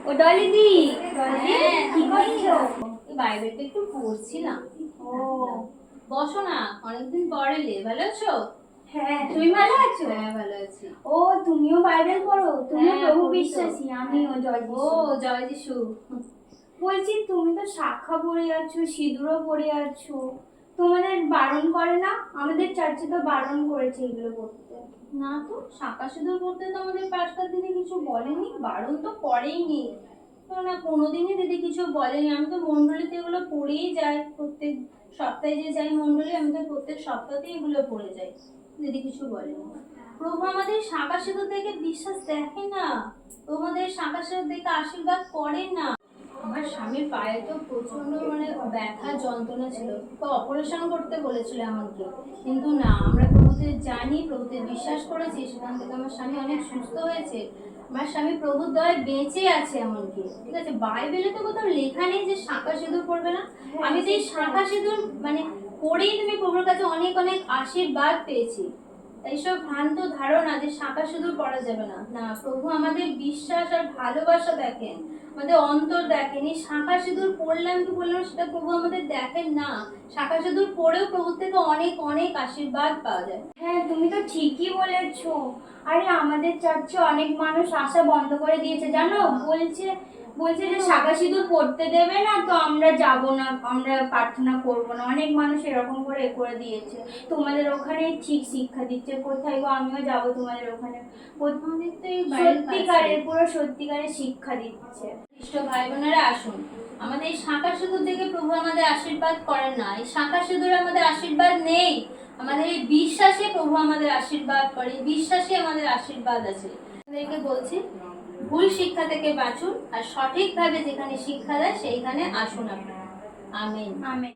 ও ডলিদি, হ্যাঁ, কি করছো? এই বাইবেলটা একটু পড়ছিলাম। ও বসো না, অনেকদিন পরে এলে। ভালো আছো? হ্যাঁ, তুমি ভালো আছো? হ্যাঁ, ভালো আছি। ও তুমিও বাইবেল পড়ো? তুমিও হ্যাঁ, প্রভু পড়ি তো। বিশ্বাসী, আমিও জয় ও যিশু। জয় যিশু। বলছি তুমি তো শাখা পড়ে আছো, সিঁদুরও পড়ে আছো, তোমাদের বারণ করে না? আমাদের চার্চে তো বারণ করেছে এগুলো করতে। না তো, শাঁখা সিঁদুর করতে তো আমাদের পাঁচটার দিনে কিছু বলেনি, বারণ তো করেইনি। তো না, কোনোদিনই দিদি কিছু বলেনি। আমি তো মন্ডলীতে এগুলো পড়েই যাই, প্রত্যেক সপ্তাহে যে যাই মন্ডলী, আমি তো প্রত্যেক সপ্তাহতেই এগুলো পড়ে যাই। দিদি কিছু বলেনি। প্রভু আমাদের শাঁখা সিঁদুর দেখে বিশ্বাস দেখে না, তোমাদের শাঁখা সিঁদুর দেখে আশীর্বাদ করেন না। আমার স্বামীর পায়ে তো প্রচন্ড ব্যথা যন্ত্রণা ছিল, তো অপারেশন করতে বলেছিল আমাকে। কিন্তু না, আমরা প্রভুতে জানি, প্রভুতে বিশ্বাস করেছি, সেখান থেকে আমার স্বামী অনেক সুস্থ হয়েছে। আমার স্বামী প্রভুর দয়ায় বেঁচে আছে এমনকি। ঠিক আছে, বাইবেলে তো কোথাও লেখা নেই যে শাঁখা সিঁদুর পড়বে না। আমি তো এই শাঁখা সিঁদুর পড়েই তুমি প্রভুর কাছে অনেক অনেক আশীর্বাদ পেয়েছি। এইসব ভ্রান্ত ধারণা যে শাঁখা সিঁদুর পড়া যাবে না, না, প্রভু আমাদের বিশ্বাস আর ভালোবাসা দেখেন, আমাদের অন্তর দেখেন। এই শাঁখা সিঁদুর পড়লাম কি বললাম সেটা প্রভু আমাদের দেখেন না। শাঁখা সিঁদুর পড়েও প্রভুর থেকে অনেক অনেক আশীর্বাদ পাওয়া যায়। হ্যাঁ, তুমি তো ঠিকই বলেছো। আরে আমাদের চার্চে অনেক মানুষ আসা বন্ধ করে দিয়েছে জানো। বলছে বলছে যে শাখা সিঁদুর পড়তে দেবে না, তো আমরা যাব না, আমরা প্রার্থনা করব না। অনেক মানুষ এরকম করে করে দিয়েছে। তোমাদের ওখানে ঠিক শিক্ষা দিচ্ছে। কোথায় গো, আমিও যাব তোমাদের ওখানে। আমাদের তো এই বাড়ির সত্যিকারের, পুরো সত্যিকারের শিক্ষা দিচ্ছে। খ্রিস্ট ভাই বোনেরা আসুন, আমাদের এই শাঁখা সিঁদুর দেখে প্রভু আমাদের আশীর্বাদ করেন না। এই শাঁখা সিঁদুরে আমাদের আশীর্বাদ নেই, আমাদের এই বিশ্বাসে প্রভু আমাদের আশীর্বাদ করে, বিশ্বাসে আমাদের আশীর্বাদ আছে। আপনাদেরকে বলছি, ভুল শিক্ষা থেকে বাঁচুন আর সঠিকভাবে যেখানে শিক্ষা দেয় সেইখানে আসুন আপনারা। আমেন। আমেন।